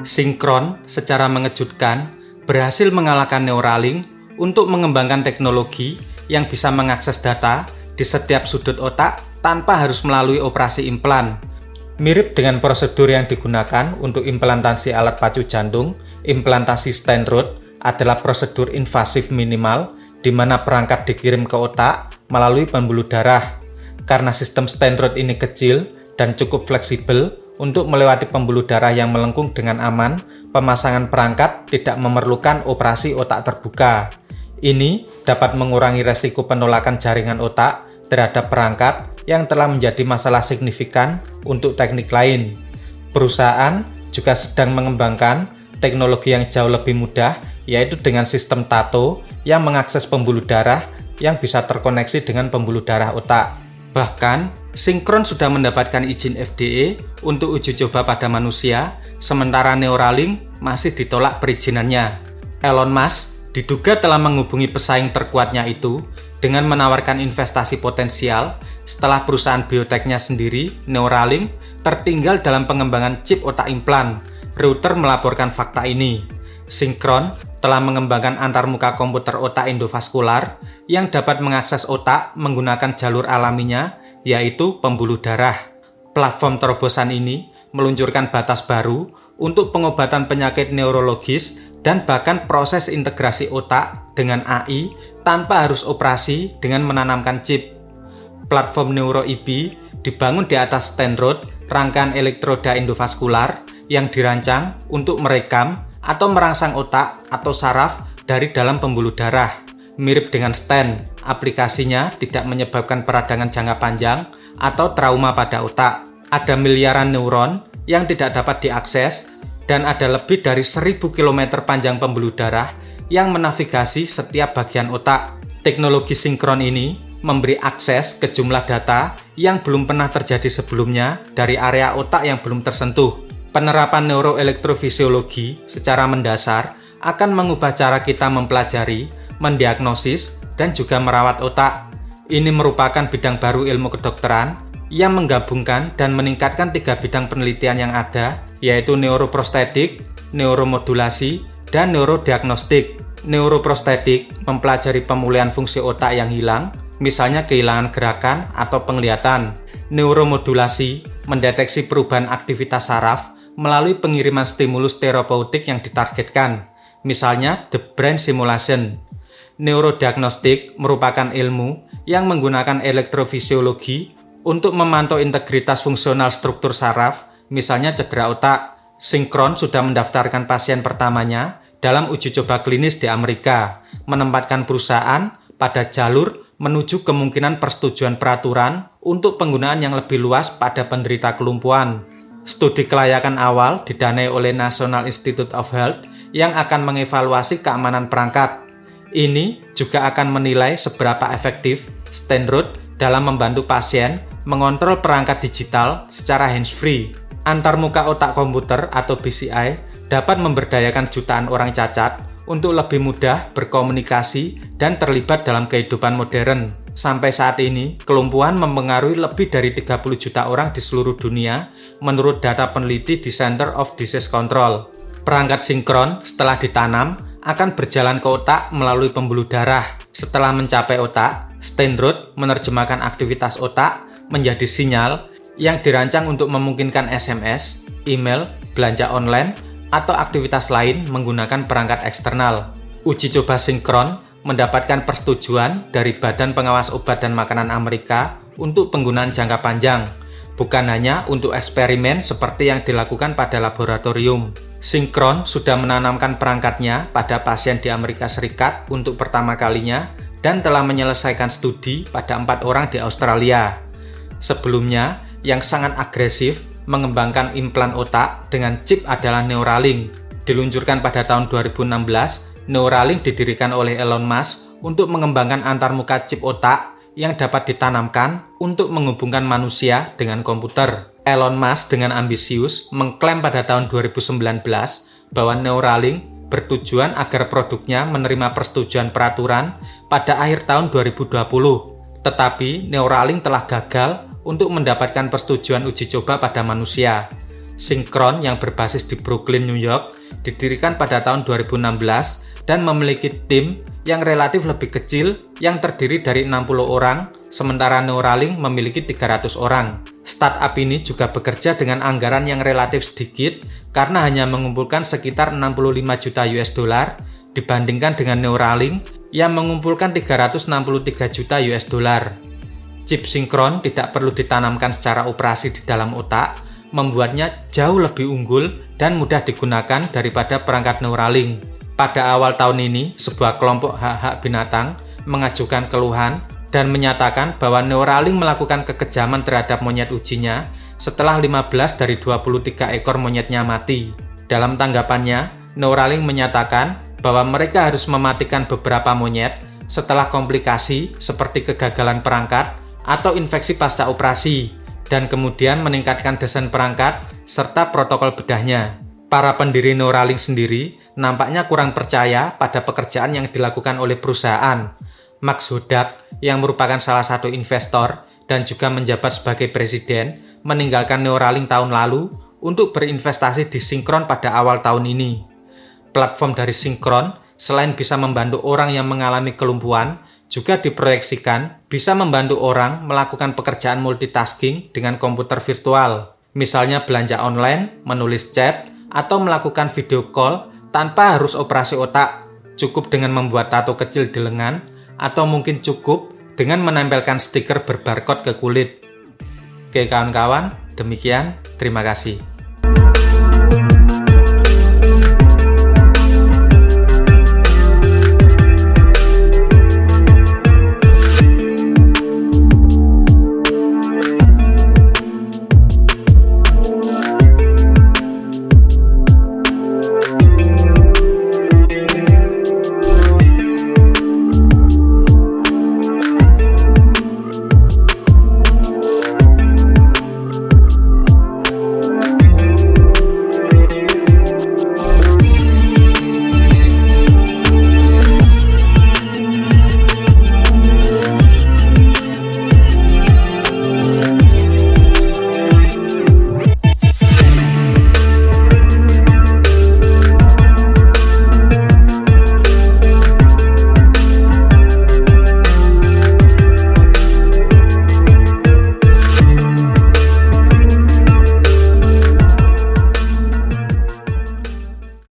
Synchron secara mengejutkan berhasil mengalahkan Neuralink untuk mengembangkan teknologi yang bisa mengakses data di setiap sudut otak tanpa harus melalui operasi implan. Mirip dengan prosedur yang digunakan untuk implantasi alat pacu jantung, implantasi stent rod adalah prosedur invasif minimal di mana perangkat dikirim ke otak melalui pembuluh darah. Karena sistem stent rod ini kecil dan cukup fleksibel untuk melewati pembuluh darah yang melengkung dengan aman, pemasangan perangkat tidak memerlukan operasi otak terbuka. Ini dapat mengurangi resiko penolakan jaringan otak terhadap perangkat yang telah menjadi masalah signifikan untuk teknik lain. Perusahaan juga sedang mengembangkan teknologi yang jauh lebih mudah, yaitu dengan sistem tato yang mengakses pembuluh darah yang bisa terkoneksi dengan pembuluh darah otak. Bahkan, Synchron sudah mendapatkan izin FDA untuk uji coba pada manusia, sementara Neuralink masih ditolak perizinannya. Elon Musk diduga telah menghubungi pesaing terkuatnya itu dengan menawarkan investasi potensial setelah perusahaan bioteknya sendiri, Neuralink, tertinggal dalam pengembangan chip otak implan. Reuters melaporkan fakta ini. Synchron telah mengembangkan antarmuka komputer otak endovaskular yang dapat mengakses otak menggunakan jalur alaminya, yaitu pembuluh darah. Platform terobosan ini meluncurkan batas baru untuk pengobatan penyakit neurologis dan bahkan proses integrasi otak dengan AI tanpa harus operasi dengan menanamkan chip. Platform NeuroEB dibangun di atas stent rod, rangkaian elektroda endovaskular yang dirancang untuk merekam atau merangsang otak atau saraf dari dalam pembuluh darah. Mirip dengan stent, aplikasinya tidak menyebabkan peradangan jangka panjang atau trauma pada otak. Ada miliaran neuron yang tidak dapat diakses dan ada lebih dari 1000 km panjang pembuluh darah yang menavigasi setiap bagian otak. Teknologi Synchron ini memberi akses ke jumlah data yang belum pernah terjadi sebelumnya dari area otak yang belum tersentuh. Penerapan neuroelektrofisiologi secara mendasar akan mengubah cara kita mempelajari, mendiagnosis, dan juga merawat otak. Ini merupakan bidang baru ilmu kedokteran yang menggabungkan dan meningkatkan 3 bidang penelitian yang ada, yaitu neuroprostetik, neuromodulasi, dan neurodiagnostik. Neuroprostetik mempelajari pemulihan fungsi otak yang hilang, misalnya kehilangan gerakan atau penglihatan. Neuromodulasi mendeteksi perubahan aktivitas saraf melalui pengiriman stimulus terapeutik yang ditargetkan, misalnya the brain simulation. Neurodiagnostik merupakan ilmu yang menggunakan elektrofisiologi untuk memantau integritas fungsional struktur saraf, misalnya cedera otak. Synchron sudah mendaftarkan pasien pertamanya dalam uji coba klinis di Amerika, menempatkan perusahaan pada jalur menuju kemungkinan persetujuan peraturan untuk penggunaan yang lebih luas pada penderita kelumpuhan. Studi kelayakan awal didanai oleh National Institute of Health yang akan mengevaluasi keamanan perangkat. Ini juga akan menilai seberapa efektif stent rod dalam membantu pasien mengontrol perangkat digital secara hands-free. Antarmuka otak komputer atau BCI dapat memberdayakan jutaan orang cacat untuk lebih mudah berkomunikasi dan terlibat dalam kehidupan modern. Sampai saat ini, kelumpuhan mempengaruhi lebih dari 30 juta orang di seluruh dunia menurut data peneliti di Center of Disease Control. Perangkat Synchron setelah ditanam akan berjalan ke otak melalui pembuluh darah. Setelah mencapai otak, stent rod menerjemahkan aktivitas otak menjadi sinyal yang dirancang untuk memungkinkan SMS, email, belanja online, atau aktivitas lain menggunakan perangkat eksternal. Uji coba Synchron mendapatkan persetujuan dari Badan Pengawas Obat dan Makanan Amerika untuk penggunaan jangka panjang, bukan hanya untuk eksperimen seperti yang dilakukan pada laboratorium. Synchron sudah menanamkan perangkatnya pada pasien di Amerika Serikat untuk pertama kalinya dan telah menyelesaikan studi pada 4 orang di Australia. Sebelumnya, yang sangat agresif mengembangkan implan otak dengan chip adalah Neuralink. Diluncurkan pada tahun 2016, Neuralink didirikan oleh Elon Musk untuk mengembangkan antarmuka chip otak yang dapat ditanamkan untuk menghubungkan manusia dengan komputer. Elon Musk dengan ambisius mengklaim pada tahun 2019 bahwa Neuralink bertujuan agar produknya menerima persetujuan peraturan pada akhir tahun 2020. Tetapi Neuralink telah gagal untuk mendapatkan persetujuan uji coba pada manusia. Synchron yang berbasis di Brooklyn, New York, didirikan pada tahun 2016 dan memiliki tim yang relatif lebih kecil yang terdiri dari 60 orang, sementara Neuralink memiliki 300 orang. Startup ini juga bekerja dengan anggaran yang relatif sedikit karena hanya mengumpulkan sekitar 65 juta US dollar dibandingkan dengan Neuralink yang mengumpulkan 363 juta US dollar. Chip Synchron tidak perlu ditanamkan secara operasi di dalam otak, membuatnya jauh lebih unggul dan mudah digunakan daripada perangkat Neuralink. Pada awal tahun ini, sebuah kelompok hak-hak binatang mengajukan keluhan dan menyatakan bahwa Neuralink melakukan kekejaman terhadap monyet ujinya setelah 15 dari 23 ekor monyetnya mati. Dalam tanggapannya, Neuralink menyatakan bahwa mereka harus mematikan beberapa monyet setelah komplikasi seperti kegagalan perangkat atau infeksi pasca operasi, dan kemudian meningkatkan desain perangkat serta protokol bedahnya. Para pendiri Neuralink sendiri nampaknya kurang percaya pada pekerjaan yang dilakukan oleh perusahaan. Max Hodak, yang merupakan salah satu investor dan juga menjabat sebagai presiden, meninggalkan Neuralink tahun lalu untuk berinvestasi di Synchron pada awal tahun ini. Platform dari Synchron, selain bisa membantu orang yang mengalami kelumpuhan, juga diproyeksikan bisa membantu orang melakukan pekerjaan multitasking dengan komputer virtual, misalnya belanja online, menulis chat, atau melakukan video call tanpa harus operasi otak, cukup dengan membuat tato kecil di lengan, atau mungkin cukup dengan menempelkan stiker berbarcode ke kulit. Oke kawan-kawan, demikian, terima kasih.